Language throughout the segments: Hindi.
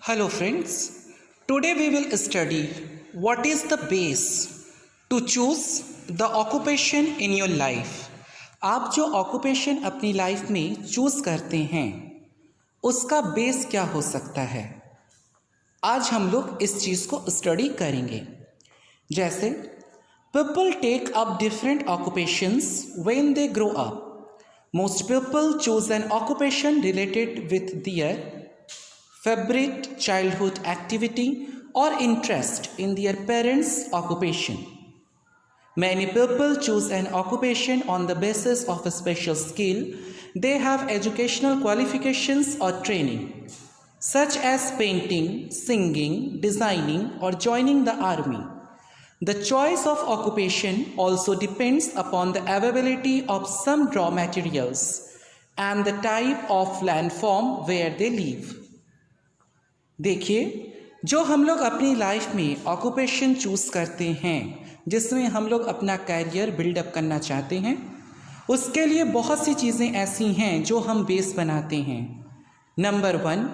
Hello friends, today we will study what is the base to choose the occupation in your life. आप जो occupation अपनी लाइफ में चूज करते हैं उसका बेस क्या हो सकता है। आज हम लोग इस चीज़ को स्टडी करेंगे। जैसे people take up different occupations when they grow up. Most people choose an occupation related with their favorite childhood activity or interest in their parents' occupation. Many people choose an occupation on the basis of a special skill they have, educational qualifications or training, such as painting, singing, designing, or joining the army. The choice of occupation also depends upon the availability of some raw materials and the type of landform where they live. देखिए, जो हम लोग अपनी लाइफ में ऑक्यूपेशन चूज़ करते हैं जिसमें हम लोग अपना कैरियर बिल्डअप करना चाहते हैं, उसके लिए बहुत सी चीज़ें ऐसी हैं जो हम बेस बनाते हैं। नंबर 1,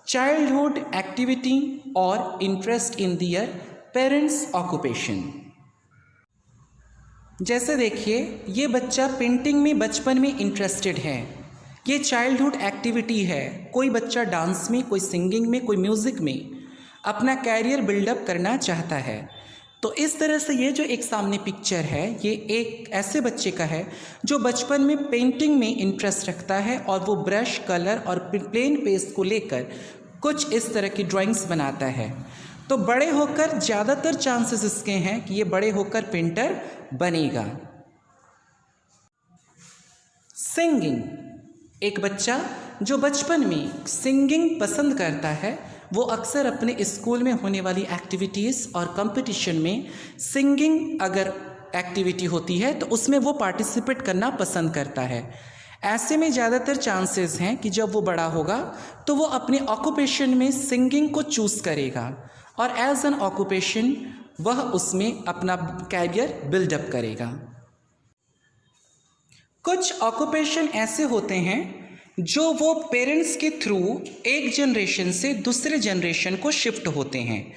चाइल्डहुड एक्टिविटी और interest in their parents occupation. जैसे देखिए, ये बच्चा पेंटिंग में बचपन में इंटरेस्टेड है, ये चाइल्डहुड एक्टिविटी है। कोई बच्चा डांस में, कोई सिंगिंग में, कोई म्यूज़िक में अपना कैरियर बिल्डअप करना चाहता है। तो इस तरह से ये जो एक सामने पिक्चर है, ये एक ऐसे बच्चे का है जो बचपन में पेंटिंग में इंटरेस्ट रखता है और वो ब्रश, कलर और प्लेन पेस्ट को लेकर कुछ इस तरह की ड्राइंग्स बनाता है। तो बड़े होकर ज़्यादातर चांसेस इसके हैं कि ये बड़े होकर पेंटर बनेगा। सिंगिंग, एक बच्चा जो बचपन में सिंगिंग पसंद करता है वो अक्सर अपने स्कूल में होने वाली एक्टिविटीज़ और कंपटीशन में सिंगिंग अगर एक्टिविटी होती है तो उसमें वो पार्टिसिपेट करना पसंद करता है। ऐसे में ज़्यादातर चांसेस हैं कि जब वो बड़ा होगा तो वो अपने ऑक्यूपेशन में सिंगिंग को चूज़ करेगा और एज एन ऑक्यूपेशन वह उसमें अपना कैरियर बिल्डअप करेगा। कुछ ऑक्यूपेशन ऐसे होते हैं जो वो पेरेंट्स के थ्रू एक जनरेशन से दूसरे जनरेशन को शिफ्ट होते हैं।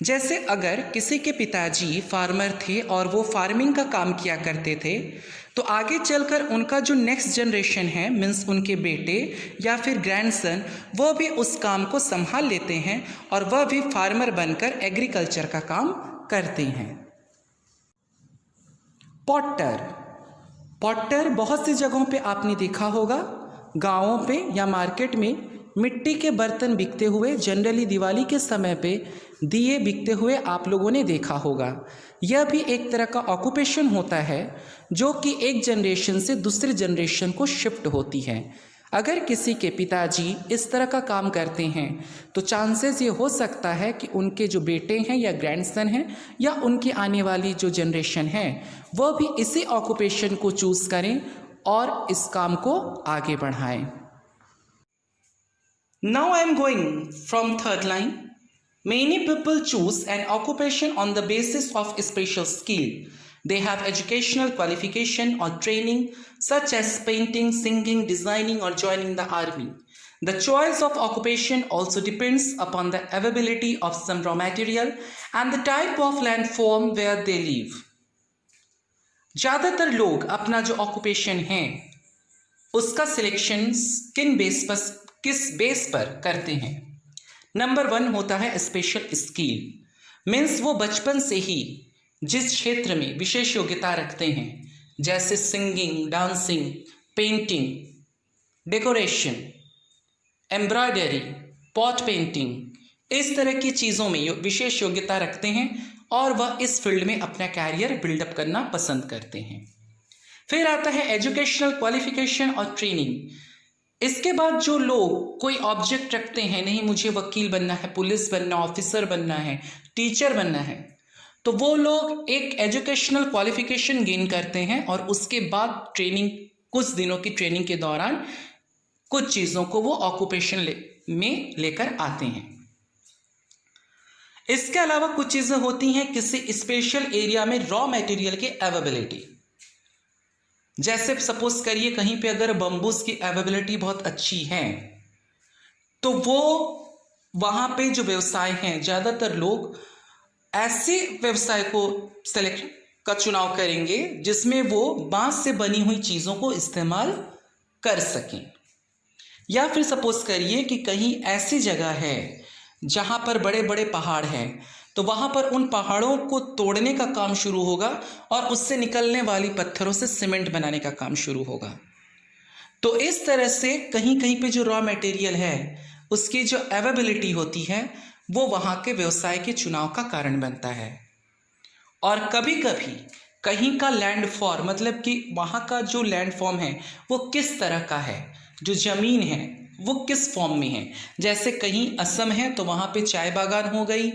जैसे अगर किसी के पिताजी फार्मर थे और वो फार्मिंग का काम किया करते थे, तो आगे चलकर उनका जो नेक्स्ट जनरेशन है, मीन्स उनके बेटे या फिर ग्रैंडसन, वो भी उस काम को संभाल लेते हैं और वह भी फार्मर बनकर एग्रीकल्चर का काम करते हैं। पॉटर बहुत सी जगहों पे आपने देखा होगा, गांवों पे या मार्केट में मिट्टी के बर्तन बिकते हुए, जनरली दिवाली के समय पे दिए बिकते हुए आप लोगों ने देखा होगा। यह भी एक तरह का ऑक्यूपेशन होता है जो कि एक जनरेशन से दूसरे जनरेशन को शिफ्ट होती है। अगर किसी के पिताजी इस तरह का काम करते हैं तो चांसेस ये हो सकता है कि उनके जो बेटे हैं या ग्रैंडसन हैं या उनकी आने वाली जो जनरेशन है वह भी इसी ऑक्यूपेशन को चूज़ करें और इस काम को आगे बढ़ाएं। Now I am going from third line. Many people choose an occupation on the basis of a special skill. They have educational qualification or training such as painting, singing, designing, or joining the army. The choice of occupation also depends upon the availability of some raw material and the type of landform where they live. ज़्यादातर लोग अपना जो ऑक्यूपेशन है उसका सिलेक्शन किस बेस पर करते हैं। नंबर 1 होता है स्पेशल स्किल, मीन्स वो बचपन से ही जिस क्षेत्र में विशेष योग्यता रखते हैं, जैसे singing, dancing, painting, decoration, embroidery, pot painting, इस तरह की चीज़ों में विशेष योग्यता रखते हैं और वह इस फील्ड में अपना कैरियर बिल्डअप करना पसंद करते हैं। फिर आता है एजुकेशनल क्वालिफिकेशन और ट्रेनिंग। इसके बाद जो लोग कोई ऑब्जेक्ट रखते हैं, नहीं मुझे वकील बनना है, पुलिस बनना, ऑफिसर बनना है, टीचर बनना है, तो वो लोग एक एजुकेशनल क्वालिफिकेशन गेन करते हैं और उसके बाद ट्रेनिंग, कुछ दिनों की ट्रेनिंग के दौरान कुछ चीज़ों को वो ऑक्यूपेशन में लेकर आते हैं। इसके अलावा कुछ चीज़ें होती हैं किसी स्पेशल एरिया में रॉ मटेरियल की अवेलेबिलिटी। जैसे सपोज करिए कहीं पे अगर बम्बूस की अवेलेबिलिटी बहुत अच्छी है तो वो वहाँ पे जो व्यवसाय हैं, ज़्यादातर लोग ऐसे व्यवसाय को सेलेक्ट का चुनाव करेंगे जिसमें वो बांस से बनी हुई चीज़ों को इस्तेमाल कर सकें। या फिर सपोज करिए कि कहीं ऐसी जगह है जहाँ पर बड़े बड़े पहाड़ हैं, तो वहाँ पर उन पहाड़ों को तोड़ने का काम शुरू होगा और उससे निकलने वाली पत्थरों से सीमेंट बनाने का काम शुरू होगा। तो इस तरह से कहीं कहीं पे जो रॉ मटेरियल है उसकी जो अवेलेबिलिटी होती है वो वहाँ के व्यवसाय के चुनाव का कारण बनता है। और कभी कभी कहीं का लैंड फॉर्म, मतलब कि वहाँ का जो लैंड फॉर्म है वो किस तरह का है, जो ज़मीन है वो किस फॉर्म में है। जैसे कहीं असम है तो वहाँ पे चाय बागान हो गई,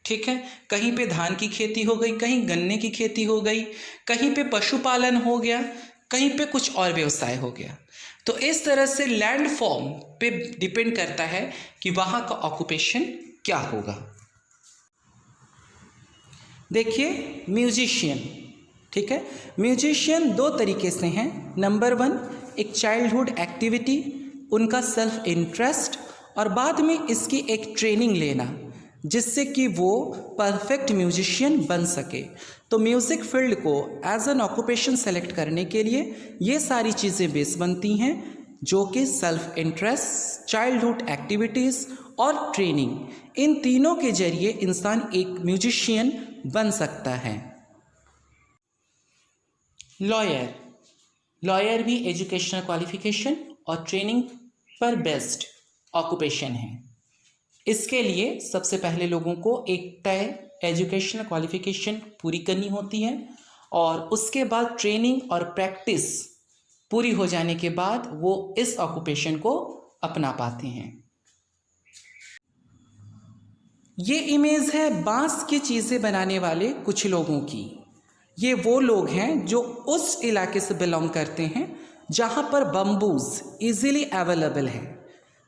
ठीक है, कहीं पे धान की खेती हो गई, कहीं गन्ने की खेती हो गई, कहीं पे पशुपालन हो गया, कहीं पे कुछ और व्यवसाय हो गया। तो इस तरह से लैंड फॉर्म पे डिपेंड करता है कि वहाँ का ऑक्यूपेशन क्या होगा। देखिए म्यूजिशियन, ठीक है, म्यूजिशियन दो तरीके से हैं। नंबर 1 एक चाइल्डहुड एक्टिविटी, उनका सेल्फ इंटरेस्ट, और बाद में इसकी एक ट्रेनिंग लेना जिससे कि वो परफेक्ट म्यूजिशियन बन सके। तो म्यूज़िक फील्ड को एज एन ऑक्यूपेशन सेलेक्ट करने के लिए ये सारी चीज़ें बेस बनती हैं, जो कि सेल्फ इंटरेस्ट, चाइल्डहुड एक्टिविटीज़ और ट्रेनिंग, इन तीनों के जरिए इंसान एक म्यूजिशियन बन सकता है। लॉयर, लॉयर भी एजुकेशनल क्वालिफिकेशन और ट्रेनिंग पर बेस्ड ऑक्यूपेशन है। इसके लिए सबसे पहले लोगों को एक तय एजुकेशनल क्वालिफिकेशन पूरी करनी होती है और उसके बाद ट्रेनिंग और प्रैक्टिस पूरी हो जाने के बाद वो इस ऑक्यूपेशन को अपना पाते हैं। ये इमेज है बांस की चीज़ें बनाने वाले कुछ लोगों की। ये वो लोग हैं जो उस इलाके से बिलोंग करते हैं जहाँ पर बम्बूज इजीली अवेलेबल है।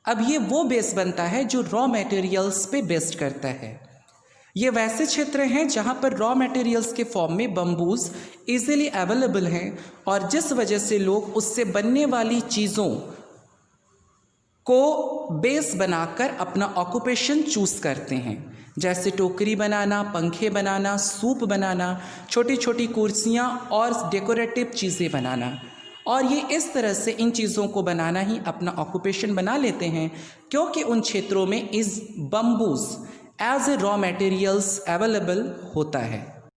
अब ये वो बेस बनता है जो रॉ मटेरियल्स पे बेस्ड करता है। ये वैसे क्षेत्र हैं जहाँ पर रॉ मटेरियल्स के फॉर्म में बम्बूज इजीली अवेलेबल हैं और जिस वजह से लोग उससे बनने वाली चीज़ों को बेस बनाकर अपना ऑक्यूपेशन चूज़ करते हैं। जैसे टोकरी बनाना, पंखे बनाना, सूप बनाना, छोटी छोटी कुर्सियाँ और डेकोरेटिव चीज़ें बनाना। और ये इस तरह से इन चीज़ों को बनाना ही अपना ऑक्यूपेशन बना लेते हैं क्योंकि उन क्षेत्रों में इस bamboos as a raw materials available होता है।